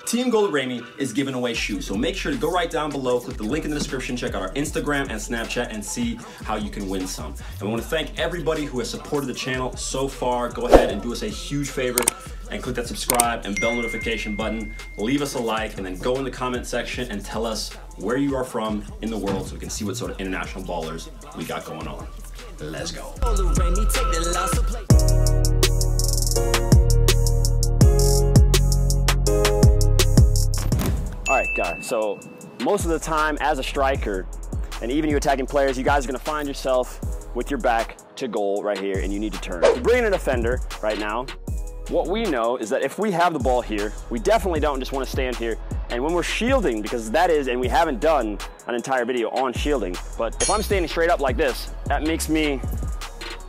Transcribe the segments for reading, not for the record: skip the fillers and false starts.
Team GOLUREMI is giving away shoes, so make sure to go right down below, click the link in the description, check out our Instagram and Snapchat, and see how you can win some. And we want to thank everybody who has supported the channel so far. Go ahead and do us a huge favor and click that subscribe and bell notification button. Leave us a like, and then go in the comment section and tell us where you are from in the world so we can see what sort of international ballers we got going on. Let's go. All right, guys, so most of the time as a striker, and even you attacking players, you guys are gonna find yourself with your back to goal right here, and you need to turn. If you bring in a defender right now, what we know is that if we have the ball here, we definitely don't just wanna stand here. And when we're shielding, because that is, and we haven't done an entire video on shielding, but if I'm standing straight up like this, that makes me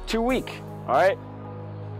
too weak, all right?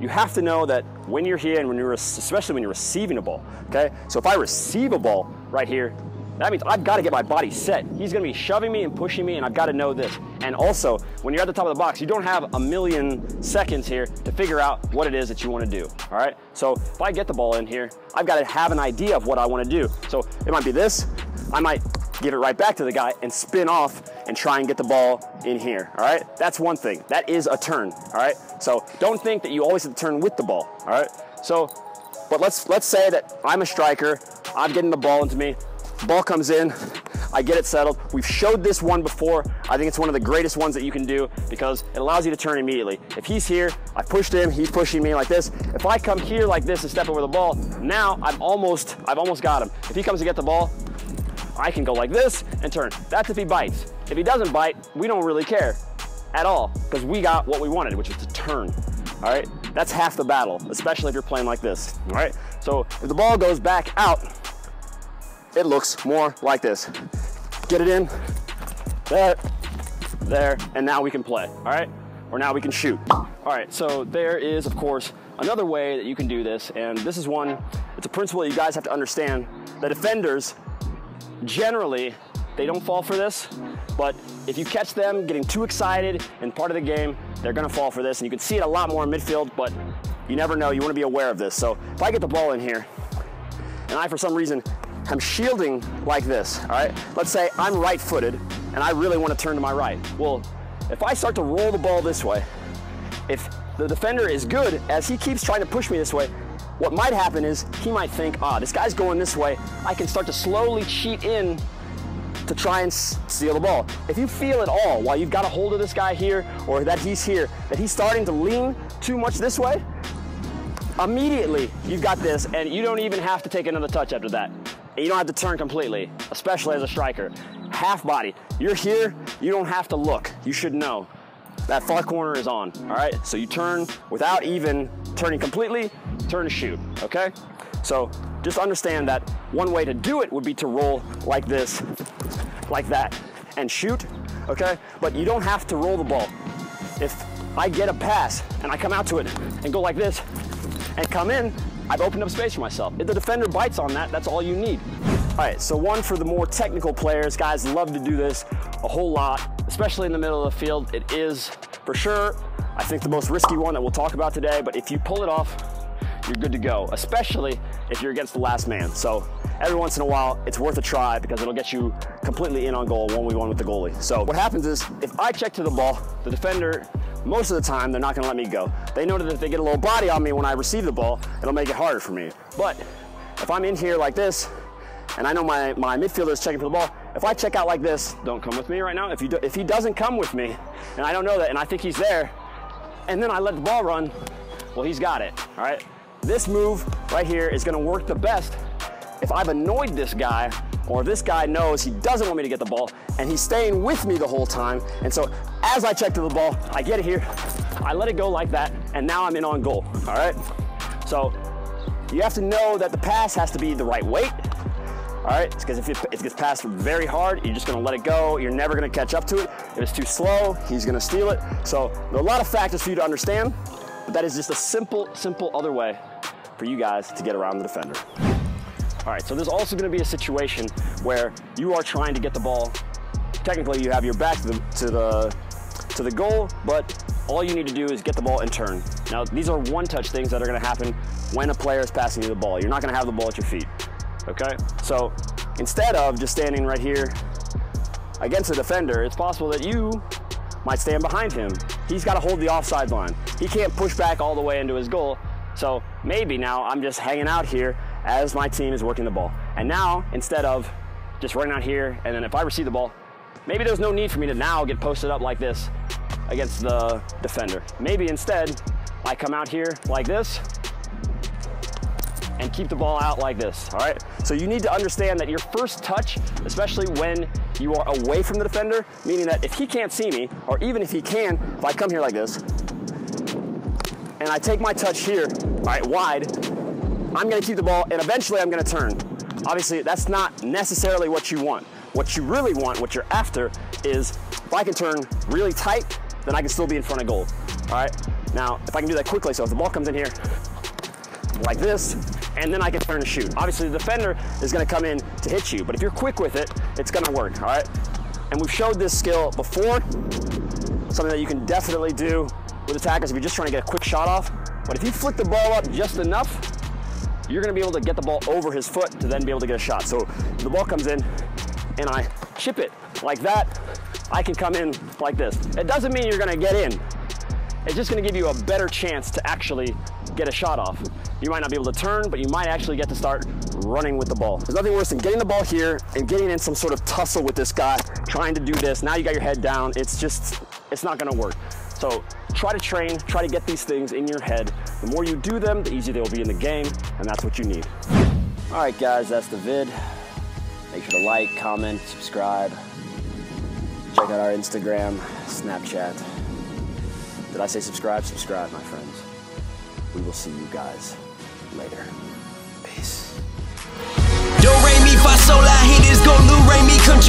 You have to know that when you're here and when you're, especially when you're receiving a ball, okay? So if I receive a ball right here, that means I've got to get my body set. He's going to be shoving me and pushing me, and I've got to know this. And also, when you're at the top of the box, you don't have a million seconds here to figure out what it is that you want to do, all right? So if I get the ball in here, I've got to have an idea of what I want to do. So it might be this. I might give it right back to the guy and spin off and try and get the ball in here, all right? That's one thing. That is a turn, all right? So don't think that you always have to turn with the ball, all right? So, but let's say that I'm a striker, I'm getting the ball into me, ball comes in, I get it settled. We've showed this one before. I think it's one of the greatest ones that you can do because it allows you to turn immediately. If he's here, I pushed him, he's pushing me like this. If I come here like this and step over the ball, now I've almost got him. If he comes to get the ball, I can go like this and turn. That's if he bites. If he doesn't bite, we don't really care at all because we got what we wanted, which is to turn, all right? That's half the battle, especially if you're playing like this, all right? So if the ball goes back out, it looks more like this. Get it in, there, and now we can play, all right? Or now we can shoot. All right, so there is, of course, another way that you can do this, and this is one, it's a principle that you guys have to understand. The defenders, generally, they don't fall for this, but if you catch them getting too excited in part of the game, they're gonna fall for this, and you can see it a lot more in midfield, but you never know, you wanna be aware of this. So if I get the ball in here, and I, for some reason, I'm shielding like this, all right? Let's say I'm right-footed, and I really wanna turn to my right. Well, if I start to roll the ball this way, if the defender is good, as he keeps trying to push me this way, what might happen is he might think, this guy's going this way. I can start to slowly cheat in to try and steal the ball. If you feel at all while you've got a hold of this guy here or that he's here, that he's starting to lean too much this way, immediately you've got this and you don't even have to take another touch after that. And you don't have to turn completely, especially as a striker. Half body, you're here, you don't have to look. You should know that far corner is on, all right? So you turn without even turning completely, turn to shoot, okay? So just understand that one way to do it would be to roll like this, like that, and shoot, okay? But you don't have to roll the ball. If I get a pass and I come out to it and go like this and come in, I've opened up space for myself. If the defender bites on that, that's all you need. All right, so one for the more technical players, guys love to do this a whole lot, especially in the middle of the field. It is, for sure, I think the most risky one that we'll talk about today, but if you pull it off, you're good to go, especially if you're against the last man. So every once in a while, it's worth a try because it'll get you completely in on goal, 1v1 with the goalie. So what happens is, if I check to the ball, the defender, most of the time, they're not gonna let me go. They know that if they get a little body on me when I receive the ball, it'll make it harder for me. But if I'm in here like this, and I know my midfielder is checking for the ball, if I check out like this, don't come with me right now. If he doesn't come with me, and I don't know that, and I think he's there, and then I let the ball run, well, he's got it, all right? This move right here is gonna work the best if I've annoyed this guy, or this guy knows he doesn't want me to get the ball, and he's staying with me the whole time. And so as I check to the ball, I get it here, I let it go like that, and now I'm in on goal, all right? So you have to know that the pass has to be the right weight, all right? Because if it gets passed very hard, you're just gonna let it go. You're never gonna catch up to it. If it's too slow, he's gonna steal it. So there are a lot of factors for you to understand, but that is just a simple other way for you guys to get around the defender. All right, so there's also gonna be a situation where you are trying to get the ball. Technically, you have your back to the goal, but all you need to do is get the ball and turn. Now, these are one-touch things that are gonna happen when a player is passing you the ball. You're not gonna have the ball at your feet. okay? So instead of just standing right here against the defender, it's possible that you might stand behind him. He's got to hold the offside line. He can't push back all the way into his goal. So maybe now I'm just hanging out here as my team is working the ball. And now, instead of just running out here, and then if I receive the ball, maybe there's no need for me to now get posted up like this against the defender. Maybe instead, I come out here like this and keep the ball out like this, all right? So you need to understand that your first touch, especially when you are away from the defender, meaning that if he can't see me, or even if he can, if I come here like this, and I take my touch here, all right, wide, I'm gonna keep the ball, and eventually I'm gonna turn. Obviously, that's not necessarily what you want. What you really want, what you're after, is if I can turn really tight, then I can still be in front of goal, all right? Now, if I can do that quickly, so if the ball comes in here like this, and then I can turn and shoot. Obviously, the defender is gonna come in to hit you, but if you're quick with it, it's gonna work, all right? And we've showed this skill before, something that you can definitely do with attackers if you're just trying to get a quick shot off. But if you flick the ball up just enough, you're gonna be able to get the ball over his foot to then be able to get a shot. So if the ball comes in and I chip it like that, I can come in like this. It doesn't mean you're gonna get in. It's just gonna give you a better chance to actually get a shot off. You might not be able to turn, but you might actually get to start running with the ball. There's nothing worse than getting the ball here and getting in some sort of tussle with this guy, trying to do this. Now you got your head down. It's not gonna work. So try to train, try to get these things in your head. The more you do them, the easier they will be in the game, and that's what you need. All right, guys, that's the vid. Make sure to like, comment, subscribe. Check out our Instagram, Snapchat. Did I say subscribe? Subscribe, my friends. We will see you guys later. Peace. Do, re, mi, fa, sol, la, hit is GOLUREMI'S.